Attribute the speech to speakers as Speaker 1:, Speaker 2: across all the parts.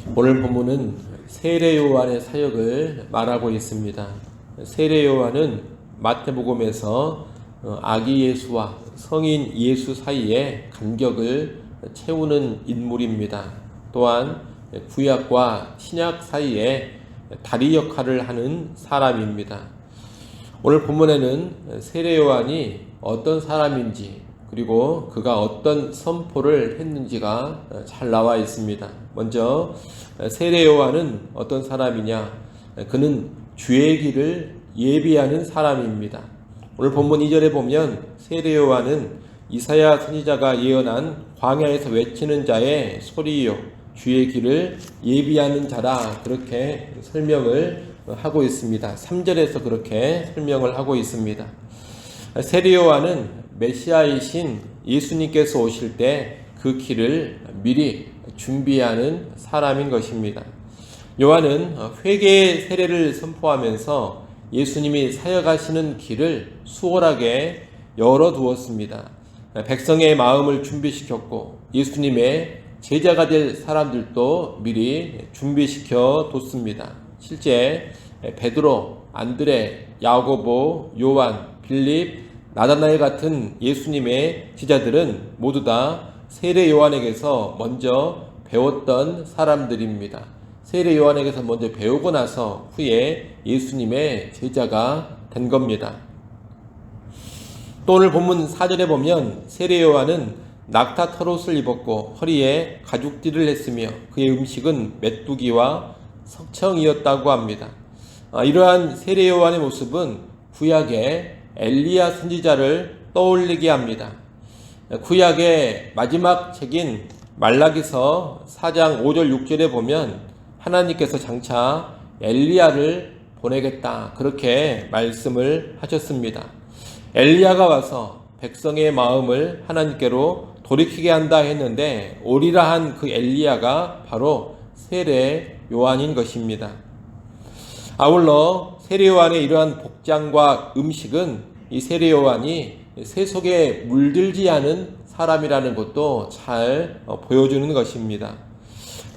Speaker 1: 오늘 본문은 세례 요한의 사역을 말하고 있습니다. 세례 요한은 마태복음에서 아기 예수와 성인 예수 사이의 간격을 채우는 인물입니다. 또한 구약과 신약 사이에 다리 역할을 하는 사람입니다. 오늘 본문에는 세례 요한이 어떤 사람인지 그리고 그가 어떤 선포를 했는지가 잘 나와 있습니다. 먼저 세례 요한은 어떤 사람이냐? 그는 주의 길을 예비하는 사람입니다. 오늘 본문 2절에 보면 세례 요한은 이사야 선지자가 예언한 광야에서 외치는 자의 소리요 주의 길을 예비하는 자라, 그렇게 설명을 하고 있습니다. 3절에서 그렇게 설명을 하고 있습니다. 세례 요한은 메시아이신 예수님께서 오실 때 그 길을 미리 준비하는 사람인 것입니다. 요한은 회개의 세례를 선포하면서 예수님이 사역하시는 길을 수월하게 열어두었습니다. 백성의 마음을 준비시켰고 예수님의 제자가 될 사람들도 미리 준비시켜 뒀습니다. 실제 베드로, 안드레, 야고보, 요한, 빌립, 나다나엘 같은 예수님의 제자들은 모두 다 세례 요한에게서 먼저 배웠던 사람들입니다. 세례 요한에게서 먼저 배우고 나서 후에 예수님의 제자가 된 겁니다. 또 오늘 본문 4절에 보면 세례 요한은 낙타 털옷을 입었고 허리에 가죽띠를 했으며 그의 음식은 메뚜기와 석청이었다고 합니다. 이러한 세례 요한의 모습은 구약의 엘리야 선지자를 떠올리게 합니다. 구약의 마지막 책인 말라기서 4장 5절 6절에 보면 하나님께서 장차 엘리야를 보내겠다, 그렇게 말씀을 하셨습니다. 엘리야가 와서 백성의 마음을 하나님께로 돌이키게 한다 했는데 오리라 한 그 엘리야가 바로 세례 요한인 것입니다. 아울러 세례 요한의 이러한 복장과 음식은 이 세례 요한이 세속에 물들지 않은 사람이라는 것도 잘 보여주는 것입니다.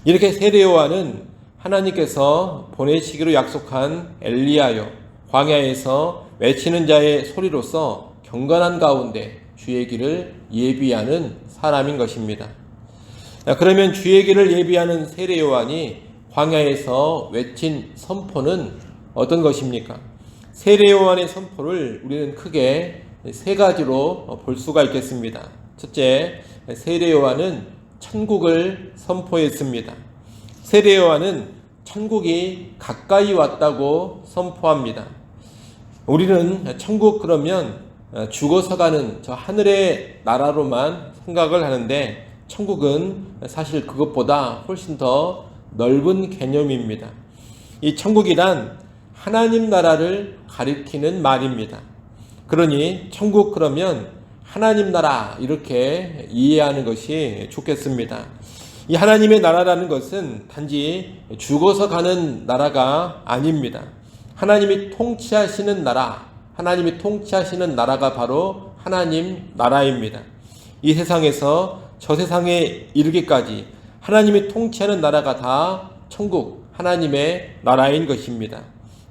Speaker 1: 이렇게 세례 요한은 하나님께서 보내시기로 약속한 엘리야요, 광야에서 외치는 자의 소리로서 경건한 가운데 주의 길을 예비하는 사람인 것입니다. 그러면 주의 길을 예비하는 세례 요한이 광야에서 외친 선포는 어떤 것입니까? 세례 요한의 선포를 우리는 크게 세 가지로 볼 수가 있겠습니다. 첫째, 세례 요한은 천국을 선포했습니다. 세례 요한은 천국이 가까이 왔다고 선포합니다. 우리는 천국 그러면 죽어서 가는 저 하늘의 나라로만 생각을 하는데 천국은 사실 그것보다 훨씬 더 넓은 개념입니다. 이 천국이란 하나님 나라를 가리키는 말입니다. 그러니 천국 그러면 하나님 나라, 이렇게 이해하는 것이 좋겠습니다. 이 하나님의 나라라는 것은 단지 죽어서 가는 나라가 아닙니다. 하나님이 통치하시는 나라, 하나님이 통치하시는 나라가 바로 하나님 나라입니다. 이 세상에서 저 세상에 이르기까지 하나님이 통치하는 나라가 다 천국, 하나님의 나라인 것입니다.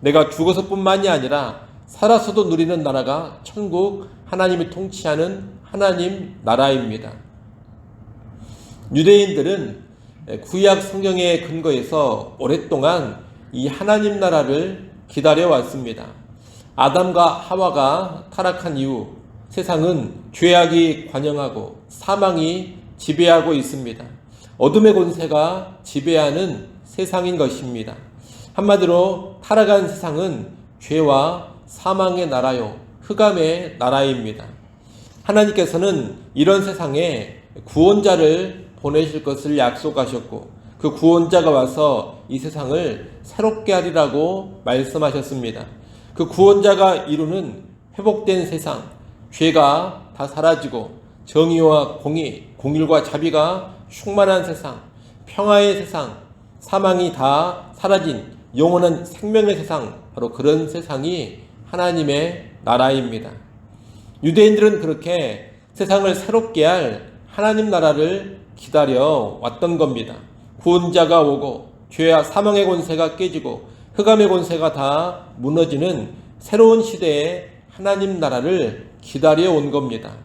Speaker 1: 내가 죽어서뿐만이 아니라 살아서도 누리는 나라가 천국, 하나님이 통치하는 하나님 나라입니다. 유대인들은 구약 성경의 근거에서 오랫동안 이 하나님 나라를 기다려왔습니다. 아담과 하와가 타락한 이후 세상은 죄악이 관영하고 사망이 지배하고 있습니다. 어둠의 권세가 지배하는 세상인 것입니다. 한마디로 타락한 세상은 죄와 사망의 나라요, 흑암의 나라입니다. 하나님께서는 이런 세상에 구원자를 보내실 것을 약속하셨고 그 구원자가 와서 이 세상을 새롭게 하리라고 말씀하셨습니다. 그 구원자가 이루는 회복된 세상, 죄가 다 사라지고 정의와 공의, 공일과 자비가 충만한 세상, 평화의 세상, 사망이 다 사라진 영원한 생명의 세상, 바로 그런 세상이 하나님의 나라입니다. 유대인들은 그렇게 세상을 새롭게 할 하나님 나라를 기다려 왔던 겁니다. 구원자가 오고 죄와 사망의 권세가 깨지고 흑암의 권세가 다 무너지는 새로운 시대에 하나님 나라를 기다려 온 겁니다.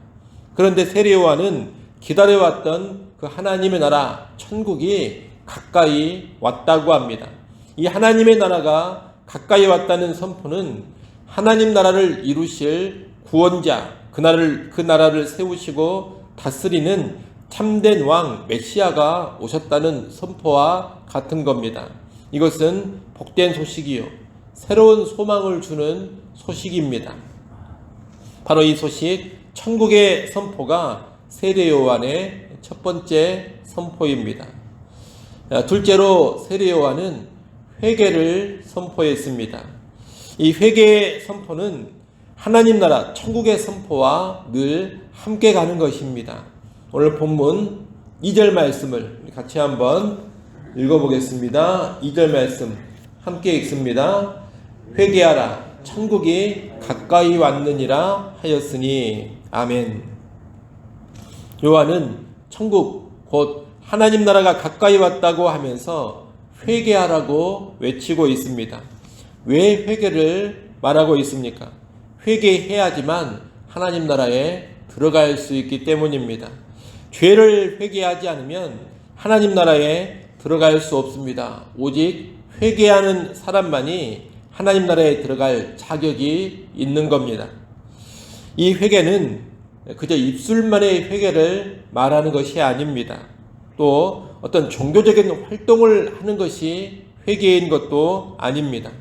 Speaker 1: 그런데 세례 요한은 기다려왔던 그 하나님의 나라 천국이 가까이 왔다고 합니다. 이 하나님의 나라가 가까이 왔다는 선포는 하나님 나라를 이루실 구원자, 그 나라를 세우시고 다스리는 참된 왕 메시아가 오셨다는 선포와 같은 겁니다. 이것은 복된 소식이요, 새로운 소망을 주는 소식입니다. 바로 이 소식, 천국의 선포가 세례 요한의 첫 번째 선포입니다. 둘째로 세례 요한은 회개를 선포했습니다. 이 회개의 선포는 하나님 나라 천국의 선포와 늘 함께 가는 것입니다. 오늘 본문 2절 말씀을 같이 한번 읽어보겠습니다. 2절 말씀 함께 읽습니다. 회개하라, 천국이 가까이 왔느니라 하였으니. 아멘. 요한은 천국 곧 하나님 나라가 가까이 왔다고 하면서 회개하라고 외치고 있습니다. 왜 회개를 말하고 있습니까? 회개해야지만 하나님 나라에 들어갈 수 있기 때문입니다. 죄를 회개하지 않으면 하나님 나라에 들어갈 수 없습니다. 오직 회개하는 사람만이 하나님 나라에 들어갈 자격이 있는 겁니다. 이 회개는 그저 입술만의 회개를 말하는 것이 아닙니다. 또 어떤 종교적인 활동을 하는 것이 회개인 것도 아닙니다.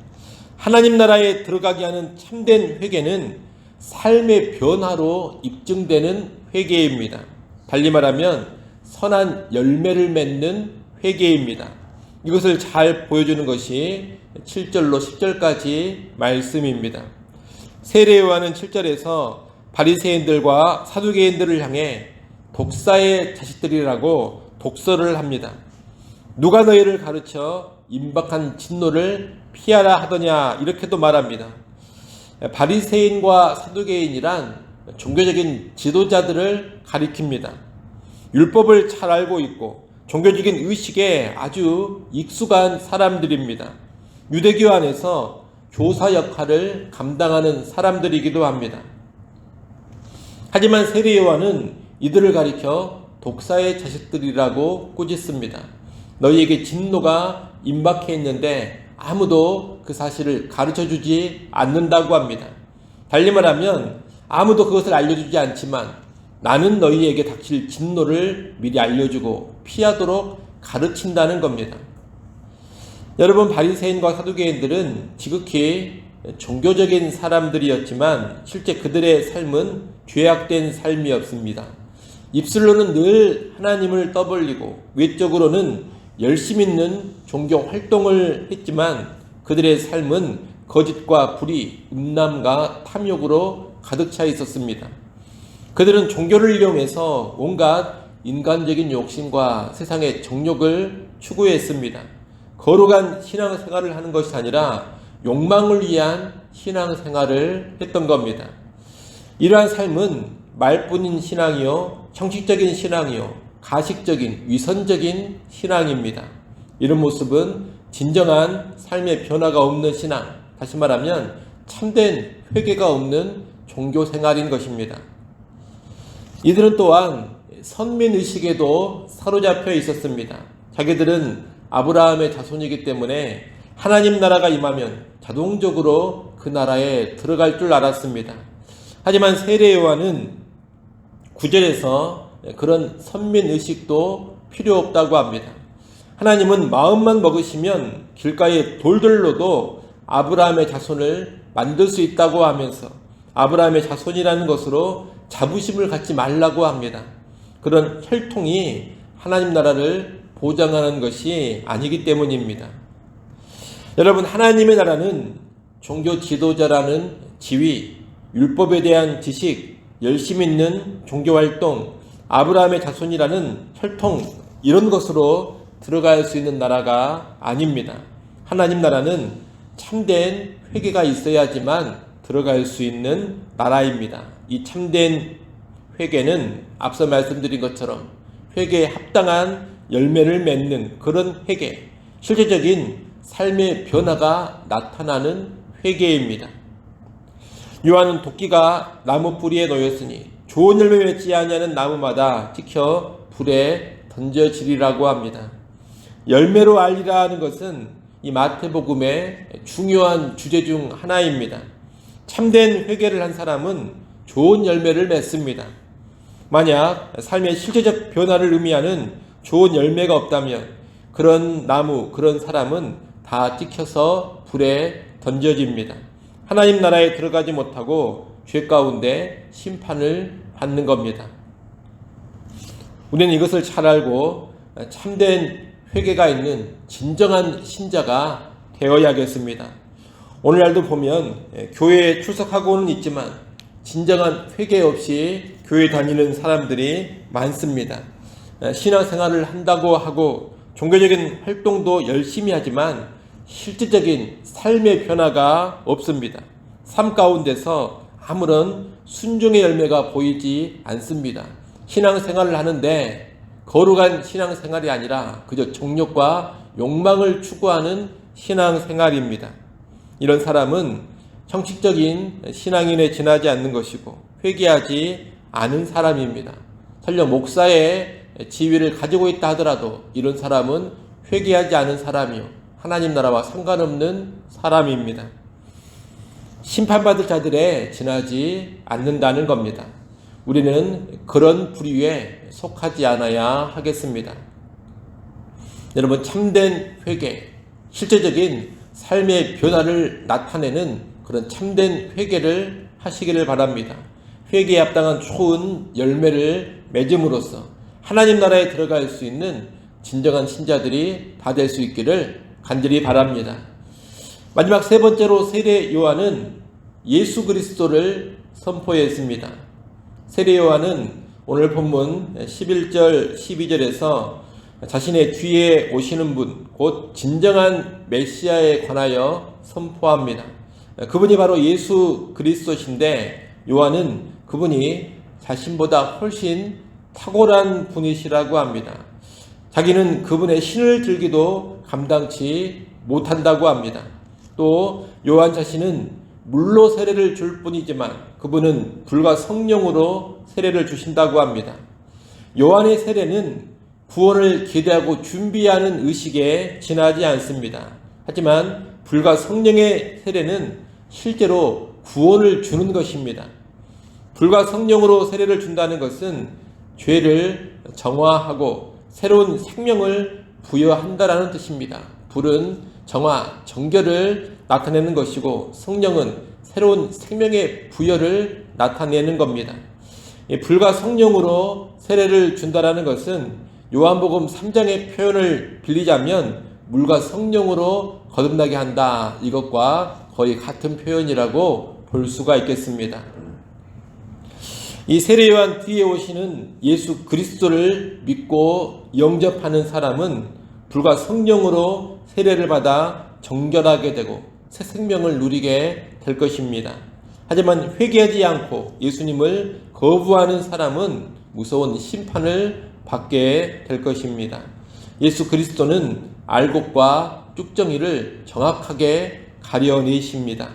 Speaker 1: 하나님 나라에 들어가게 하는 참된 회개는 삶의 변화로 입증되는 회개입니다. 달리 말하면 선한 열매를 맺는 회개입니다. 이것을 잘 보여주는 것이 7절로 10절까지 말씀입니다. 세례 요한은 7절에서 바리새인들과 사두개인들을 향해 독사의 자식들이라고 독설을 합니다. 누가 너희를 가르쳐 임박한 진노를 피하라 하더냐, 이렇게도 말합니다. 바리새인과 사두개인이란 종교적인 지도자들을 가리킵니다. 율법을 잘 알고 있고 종교적인 의식에 아주 익숙한 사람들입니다. 유대교 안에서 교사 역할을 감당하는 사람들이기도 합니다. 하지만 세례 요한은 이들을 가리켜 독사의 자식들이라고 꾸짖습니다. 너희에게 진노가 임박해 있는데 아무도 그 사실을 가르쳐주지 않는다고 합니다. 달리 말하면 아무도 그것을 알려주지 않지만 나는 너희에게 닥칠 진노를 미리 알려주고 피하도록 가르친다는 겁니다. 여러분, 바리새인과 사두개인들은 지극히 종교적인 사람들이었지만 실제 그들의 삶은 죄악된 삶이었습니다. 입술로는 늘 하나님을 떠벌리고 외적으로는 열심 있는 종교 활동을 했지만 그들의 삶은 거짓과 불의, 음란과 탐욕으로 가득 차 있었습니다. 그들은 종교를 이용해서 온갖 인간적인 욕심과 세상의 정욕을 추구했습니다. 거룩한 신앙생활을 하는 것이 아니라 욕망을 위한 신앙생활을 했던 겁니다. 이러한 삶은 말뿐인 신앙이요, 형식적인 신앙이요, 가식적인 위선적인 신앙입니다. 이런 모습은 진정한 삶의 변화가 없는 신앙, 다시 말하면 참된 회개가 없는 종교생활인 것입니다. 이들은 또한 선민의식에도 사로잡혀 있었습니다. 자기들은 아브라함의 자손이기 때문에 하나님 나라가 임하면 자동적으로 그 나라에 들어갈 줄 알았습니다. 하지만 세례 요한은 9절에서 그런 선민의식도 필요 없다고 합니다. 하나님은 마음만 먹으시면 길가의 돌들로도 아브라함의 자손을 만들 수 있다고 하면서 아브라함의 자손이라는 것으로 자부심을 갖지 말라고 합니다. 그런 혈통이 하나님 나라를 보장하는 것이 아니기 때문입니다. 여러분, 하나님의 나라는 종교 지도자라는 지위, 율법에 대한 지식, 열심 있는 종교활동, 아브라함의 자손이라는 혈통, 이런 것으로 들어갈 수 있는 나라가 아닙니다. 하나님 나라는 참된 회개가 있어야지만 들어갈 수 있는 나라입니다. 이 참된 회개는 앞서 말씀드린 것처럼 회개에 합당한 열매를 맺는 그런 회개, 실제적인 삶의 변화가 나타나는 회개입니다. 요한은 도끼가 나무 뿌리에 놓였으니 좋은 열매 맺지 아니하는 나무마다 찍혀 불에 던져지리라고 합니다. 열매로 알리라 하는 것은 이 마태복음의 중요한 주제 중 하나입니다. 참된 회개를 한 사람은 좋은 열매를 맺습니다. 만약 삶의 실제적 변화를 의미하는 좋은 열매가 없다면 그런 나무, 그런 사람은 다 찍혀서 불에 던져집니다. 하나님 나라에 들어가지 못하고 죄 가운데 심판을 받는 겁니다. 우리는 이것을 잘 알고 참된 회개가 있는 진정한 신자가 되어야겠습니다. 오늘날도 보면 교회에 출석하고는 있지만 진정한 회개 없이 교회 다니는 사람들이 많습니다. 신앙생활을 한다고 하고 종교적인 활동도 열심히 하지만 실질적인 삶의 변화가 없습니다. 삶 가운데서 아무런 순종의 열매가 보이지 않습니다. 신앙생활을 하는데 거룩한 신앙생활이 아니라 그저 정욕과 욕망을 추구하는 신앙생활입니다. 이런 사람은 형식적인 신앙인에 지나지 않는 것이고 회개하지 않은 사람입니다. 설령 목사의 지위를 가지고 있다 하더라도 이런 사람은 회개하지 않은 사람이요 하나님 나라와 상관없는 사람입니다. 심판받을 자들에 지나지 않는다는 겁니다. 우리는 그런 부류에 속하지 않아야 하겠습니다. 여러분, 참된 회개, 실제적인 삶의 변화를 나타내는 그런 참된 회개를 하시기를 바랍니다. 회개에 합당한 좋은 열매를 맺음으로써 하나님 나라에 들어갈 수 있는 진정한 신자들이 다 될 수 있기를 간절히 바랍니다. 마지막 세 번째로 세례 요한은 예수 그리스도를 선포했습니다. 세례 요한은 오늘 본문 11절 12절에서 자신의 뒤에 오시는 분, 곧 진정한 메시아에 관하여 선포합니다. 그분이 바로 예수 그리스도신데 요한은 그분이 자신보다 훨씬 탁월한 분이시라고 합니다. 자기는 그분의 신을 들기도 감당치 못한다고 합니다. 또 요한 자신은 물로 세례를 줄 뿐이지만 그분은 불과 성령으로 세례를 주신다고 합니다. 요한의 세례는 구원을 기대하고 준비하는 의식에 지나지 않습니다. 하지만 불과 성령의 세례는 실제로 구원을 주는 것입니다. 불과 성령으로 세례를 준다는 것은 죄를 정화하고 새로운 생명을 부여한다라는 뜻입니다. 불은 정화, 정결을 나타내는 것이고 성령은 새로운 생명의 부여를 나타내는 겁니다. 불과 성령으로 세례를 준다라는 것은 요한복음 3장의 표현을 빌리자면 물과 성령으로 거듭나게 한다. 이것과 거의 같은 표현이라고 볼 수가 있겠습니다. 이 세례 요한 뒤에 오시는 예수 그리스도를 믿고 영접하는 사람은 불과 성령으로 세례를 받아 정결하게 되고 새 생명을 누리게 될 것입니다. 하지만 회개하지 않고 예수님을 거부하는 사람은 무서운 심판을 받게 될 것입니다. 예수 그리스도는 알곡과 쭉정이를 정확하게 가려내십니다.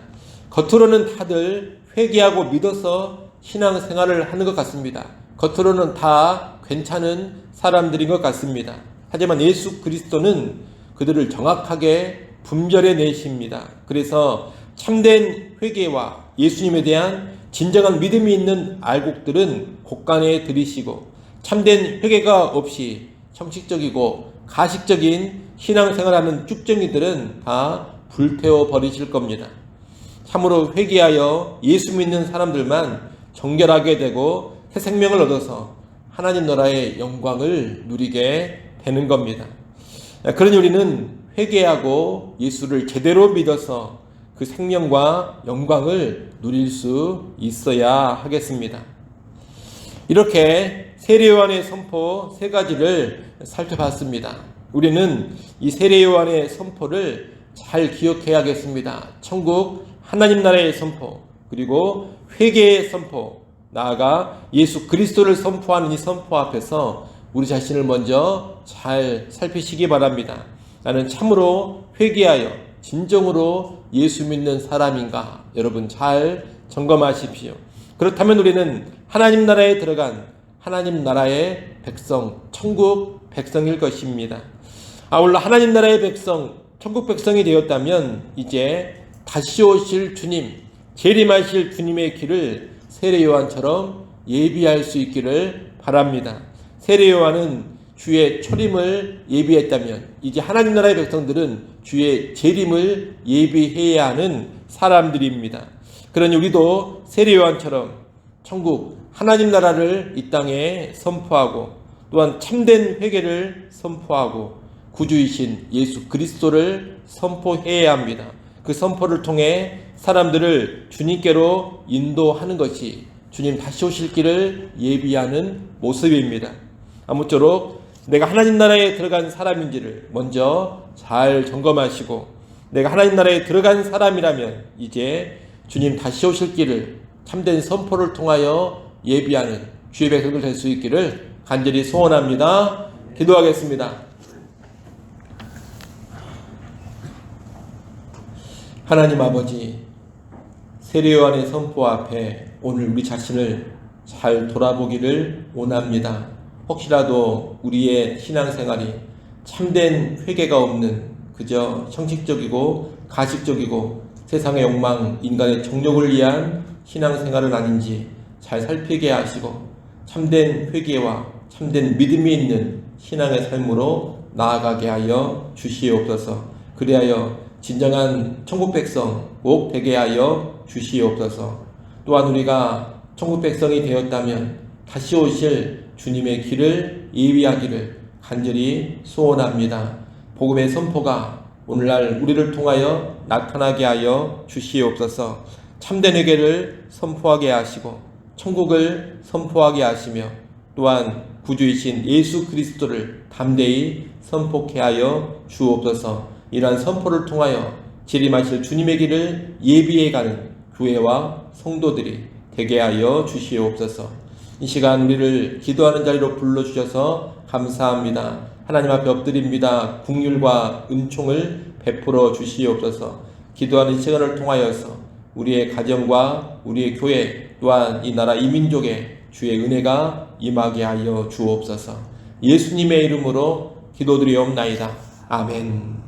Speaker 1: 겉으로는 다들 회개하고 믿어서 신앙생활을 하는 것 같습니다. 겉으로는 다 괜찮은 사람들인 것 같습니다. 하지만 예수 그리스도는 그들을 정확하게 분별해 내십니다. 그래서 참된 회개와 예수님에 대한 진정한 믿음이 있는 알곡들은 곳간에 들이시고 참된 회개가 없이 형식적이고 가식적인 신앙생활하는 쭉정이들은 다 불태워 버리실 겁니다. 참으로 회개하여 예수 믿는 사람들만 정결하게 되고 새 생명을 얻어서 하나님 나라의 영광을 누리게 되는 겁니다. 그러니 우리는 회개하고 예수를 제대로 믿어서 그 생명과 영광을 누릴 수 있어야 하겠습니다. 이렇게 세례 요한의 선포 세 가지를 살펴봤습니다. 우리는 이 세례 요한의 선포를 잘 기억해야겠습니다. 천국 하나님 나라의 선포, 그리고 회개의 선포, 나아가 예수 그리스도를 선포하는 이 선포 앞에서 우리 자신을 먼저 잘 살피시기 바랍니다. 나는 참으로 회개하여 진정으로 예수 믿는 사람인가? 여러분 잘 점검하십시오. 그렇다면 우리는 하나님 나라에 들어간 하나님 나라의 백성, 천국 백성일 것입니다. 아울러 하나님 나라의 백성, 천국 백성이 되었다면 이제 다시 오실 주님, 재림하실 주님의 길을 세례 요한처럼 예비할 수 있기를 바랍니다. 세례 요한은 주의 초림을 예비했다면 이제 하나님 나라의 백성들은 주의 재림을 예비해야 하는 사람들입니다. 그러니 우리도 세례 요한처럼 천국 하나님 나라를 이 땅에 선포하고 또한 참된 회개를 선포하고 구주이신 예수 그리스도를 선포해야 합니다. 그 선포를 통해 사람들을 주님께로 인도하는 것이 주님 다시 오실 길을 예비하는 모습입니다. 아무쪼록 내가 하나님 나라에 들어간 사람인지를 먼저 잘 점검하시고 내가 하나님 나라에 들어간 사람이라면 이제 주님 다시 오실 길을 참된 선포를 통하여 예비하는 주의 백성들 될 수 있기를 간절히 소원합니다. 기도하겠습니다. 하나님 아버지, 세례 요한의 선포 앞에 오늘 우리 자신을 잘 돌아보기를 원합니다. 혹시라도 우리의 신앙생활이 참된 회개가 없는 그저 형식적이고 가식적이고 세상의 욕망, 인간의 정욕을 위한 신앙생활은 아닌지 잘 살피게 하시고 참된 회개와 참된 믿음이 있는 신앙의 삶으로 나아가게 하여 주시옵소서. 그리하여 진정한 천국 백성 꼭 되게 하여 주시옵소서. 또한 우리가 천국 백성이 되었다면 다시 오실 주님의 길을 예비하기를 간절히 소원합니다. 복음의 선포가 오늘날 우리를 통하여 나타나게 하여 주시옵소서. 참된 회개를 선포하게 하시고 천국을 선포하게 하시며 또한 구주이신 예수 그리스도를 담대히 선포케 하여 주옵소서. 이러한 선포를 통하여 재림하실 주님의 길을 예비해가는 교회와 성도들이 되게 하여 주시옵소서. 이 시간 우리를 기도하는 자리로 불러주셔서 감사합니다. 하나님 앞에 엎드립니다. 긍휼과 은총을 베풀어 주시옵소서. 기도하는 시간을 통하여서 우리의 가정과 우리의 교회 또한 이 나라 이 민족에 주의 은혜가 임하게 하여 주옵소서. 예수님의 이름으로 기도드리옵나이다. 아멘.